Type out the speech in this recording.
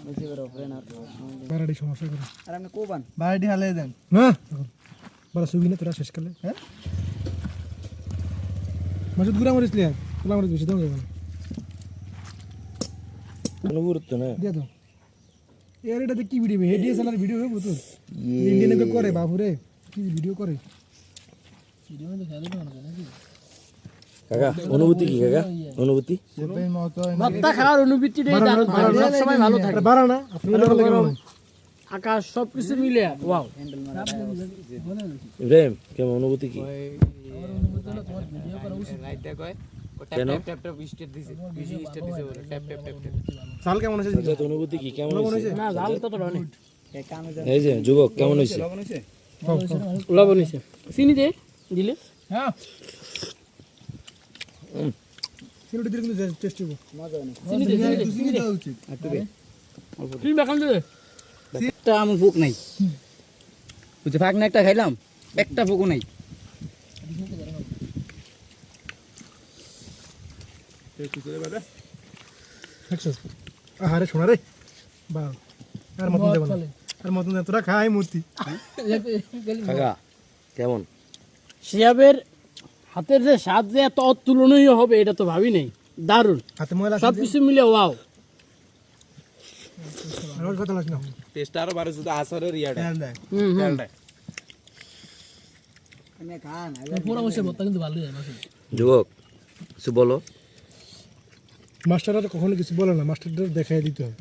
বেশি করে ফ্রেন আর বারাডি সমস্যা করে আর আপনি কোবান বাড়ি হালে দেন না বড় সুবি না তোরা শেষ করলে হ্যাঁ মাসুদ গুড়া মরিস লিয়া গুড়া মরিস বেশি দাও যাবে অনুভূত না দিয়ে দাও এর এটা কি ভিডিও হেডিএসএলআর ভিডিও হবে তো ইন্ডিয়ানে করে বাবুরে কি ভিডিও করে ভিডিও মধ্যে খেলে তো নাকি কাকা অনুভূতি কি কাকা অনুভূতি সেটাই মত ভাতটা খাওয়ার অনুভূতিটাই দারুণ, সব সময় ভালো থাকে। বাড়া না আপনারা গরম, আকাশ সবকিছু মিলে ওয়াও। ইব্রাহিম কেমন অনুভূতি কি কেন সাল কেমন আছে আচ্ছা, তো অনুভূতি কি কেমন হয়েছে না জাল তো অনেক এই যে যুবক কেমন হয়েছে লবণ হয়েছে, চিনি দে দিলে হ্যাঁ সিলুটি দিলে কিন্তু টেস্ট হবে চিনি দে চিনি দেওয়া উচিত তুমি বেকান দে একটা আমার ভুক নাই বুঝছে ফাঁক না একটা খাইলাম একটা ভুকও নাই আহারে শোনা রে বা আর মতন দেব না আর মতন দে তোরা খাই মূর্তি কাকা কেমন শিয়াবের হাতের যে স্বাদ যে এত অতুলনীয় হবে এটা তো ভাবি নাই, দারুণ হাতে ময়লা সবকিছু মিলে ওয়াও। আর কথা লাগ না টেস্ট আরো বাড়ে শুধু আসরের ইয়াটা খেয়াল দেয় আমি খান পুরো বসে ভর্তা কিন্তু ভালোই হয় মাসে। যুবক কিছু বলো মাস্টাররা তো কখনো কিছু বলে না, মাস্টারদের দেখাই দিতে হয়।